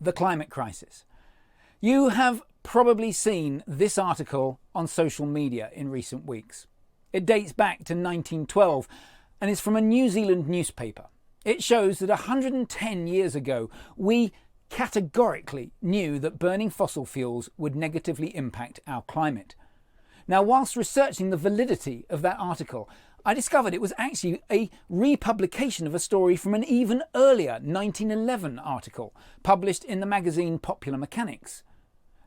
the climate crisis. You have probably seen this article on social media in recent weeks. It dates back to 1912 and is from a New Zealand newspaper. It shows that 110 years ago, we categorically knew that burning fossil fuels would negatively impact our climate. Now, whilst researching the validity of that article, I discovered it was actually a republication of a story from an even earlier 1911 article published in the magazine Popular Mechanics.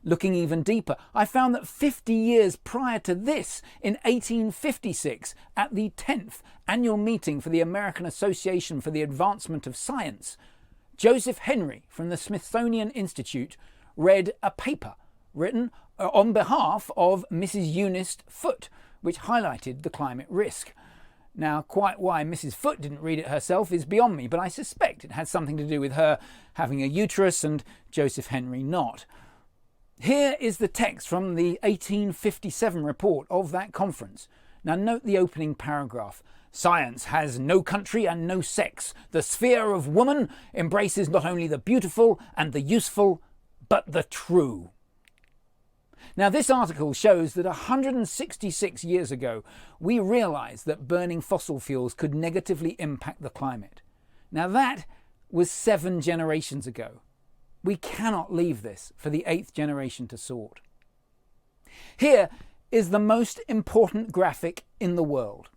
Looking even deeper, I found that 50 years prior to this, in 1856, at the 10th annual meeting for the American Association for the Advancement of Science, Joseph Henry from the Smithsonian Institute read a paper written on behalf of Mrs. Eunice Foote, which highlighted the climate risk. Now, quite why Mrs. Foote didn't read it herself is beyond me, but I suspect it had something to do with her having a uterus and Joseph Henry not. Here is the text from the 1857 report of that conference. Now note the opening paragraph. Science has no country and no sex. The sphere of woman embraces not only the beautiful and the useful, but the true. Now this article shows that 166 years ago, we realised that burning fossil fuels could negatively impact the climate. Now that was 7 generations ago. We cannot leave this for the 8th generation to sort. Here is the most important graphic in the world.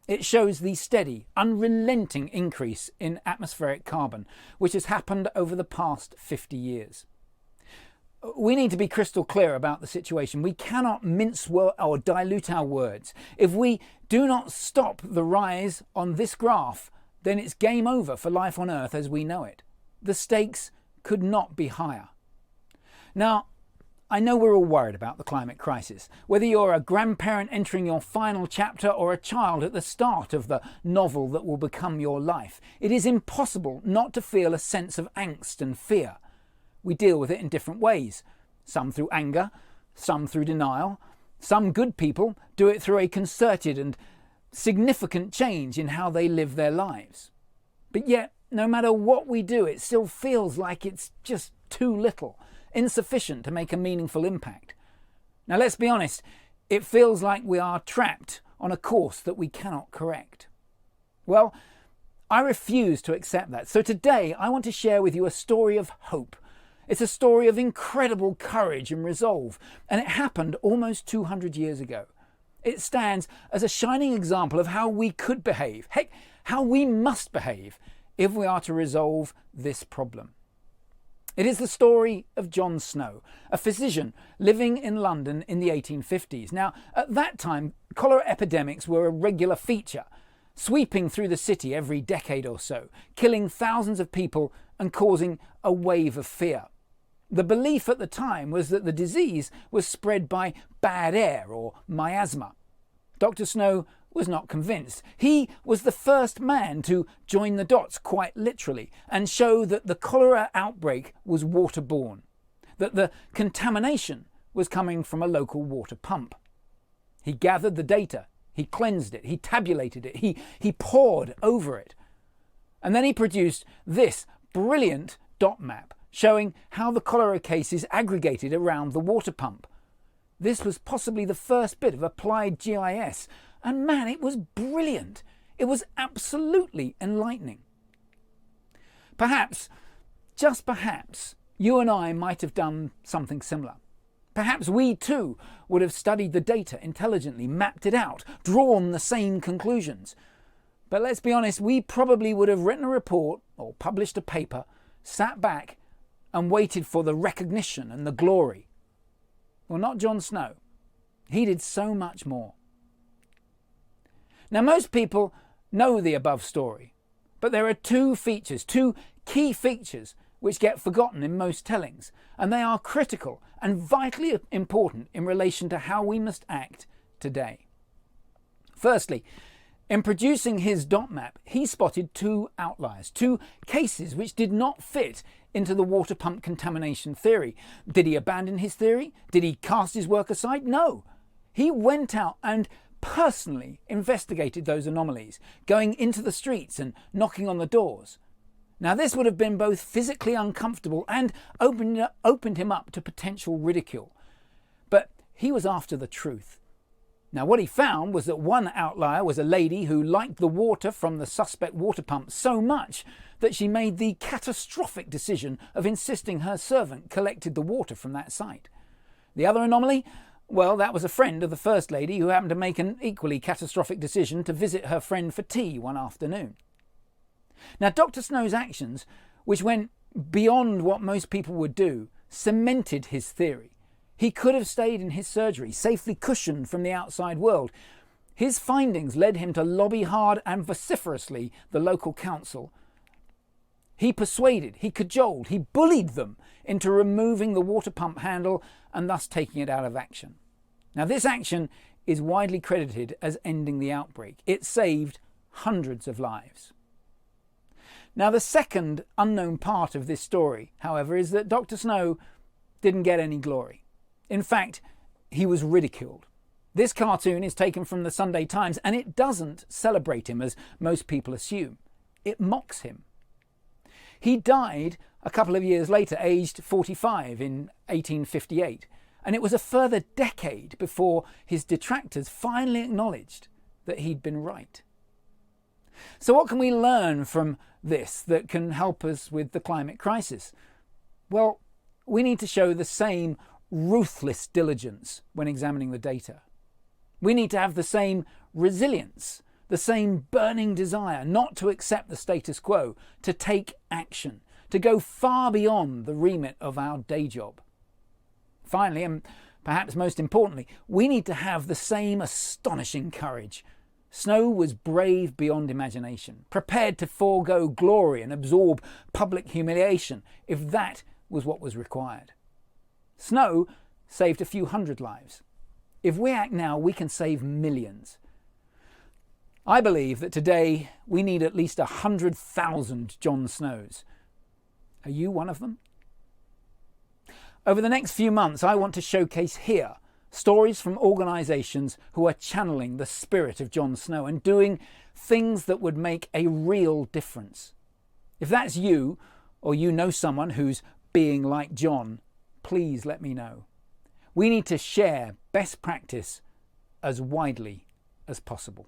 It shows the steady, unrelenting increase in atmospheric carbon, which has happened over the past 50 years. We need to be crystal clear about the situation. We cannot mince or dilute our words. If we do not stop the rise on this graph, then it's game over for life on Earth as we know it. The stakes could not be higher. Now, I know we're all worried about the climate crisis. Whether you're a grandparent entering your final chapter or a child at the start of the novel that will become your life, it is impossible not to feel a sense of angst and fear. We deal with it in different ways. Some through anger, some through denial. Some good people do it through a concerted and significant change in how they live their lives. But yet, no matter what we do, it still feels like it's just too little, insufficient to make a meaningful impact. Now let's be honest, it feels like we are trapped on a course that we cannot correct. Well, I refuse to accept that. So today I want to share with you a story of hope. It's a story of incredible courage and resolve, and it happened almost 200 years ago. It stands as a shining example of how we could behave, heck, how we must behave if we are to resolve this problem. It is the story of John Snow, a physician living in London in the 1850s. Now, at that time, cholera epidemics were a regular feature, sweeping through the city every decade or so, killing thousands of people and causing a wave of fear. The belief at the time was that the disease was spread by bad air or miasma. Dr. Snow was not convinced. He was the first man to join the dots quite literally and show that the cholera outbreak was waterborne, that the contamination was coming from a local water pump. He gathered the data, he cleansed it, he tabulated it, he pored over it. And then he produced this brilliant dot map showing how the cholera cases aggregated around the water pump. This was possibly the first bit of applied GIS, and man, it was brilliant. It was absolutely enlightening. Perhaps, just perhaps, you and I might have done something similar. Perhaps we too would have studied the data intelligently, mapped it out, drawn the same conclusions. But let's be honest, we probably would have written a report or published a paper, sat back and waited for the recognition and the glory. Well, not John Snow. He did so much more. Now, most people know the above story, but there are two key features which get forgotten in most tellings, and they are critical and vitally important in relation to how we must act today. Firstly, in producing his dot map, he spotted two outliers, two cases which did not fit into the water pump contamination theory. Did he abandon his theory? Did he cast his work aside? No. He went out and personally investigated those anomalies, going into the streets and knocking on the doors. Now, this would have been both physically uncomfortable and opened him up to potential ridicule. But he was after the truth. Now, what he found was that one outlier was a lady who liked the water from the suspect water pump so much that she made the catastrophic decision of insisting her servant collected the water from that site. The other anomaly? Well, that was a friend of the first lady who happened to make an equally catastrophic decision to visit her friend for tea one afternoon. Now, Dr. Snow's actions, which went beyond what most people would do, cemented his theory. He could have stayed in his surgery, safely cushioned from the outside world. His findings led him to lobby hard and vociferously the local council. He persuaded, he cajoled, he bullied them into removing the water pump handle and thus taking it out of action. Now, this action is widely credited as ending the outbreak. It saved hundreds of lives. Now, the second unknown part of this story, however, is that Dr. Snow didn't get any glory. In fact, he was ridiculed. This cartoon is taken from the Sunday Times, and it doesn't celebrate him as most people assume. It mocks him. He died a couple of years later, aged 45 in 1858, and it was a further decade before his detractors finally acknowledged that he'd been right. So what can we learn from this that can help us with the climate crisis? Well, we need to show the same ruthless diligence when examining the data. We need to have the same resilience, the same burning desire not to accept the status quo, to take action, to go far beyond the remit of our day job. Finally, and perhaps most importantly, we need to have the same astonishing courage. Snow was brave beyond imagination, prepared to forego glory and absorb public humiliation if that was what was required. Snow saved a few hundred lives. If we act now, we can save millions. I believe that today we need at least 100,000 Jon Snows. Are you one of them? Over the next few months, I want to showcase here stories from organisations who are channeling the spirit of Jon Snow and doing things that would make a real difference. If that's you, or you know someone who's being like Jon, please let me know. We need to share best practice as widely as possible.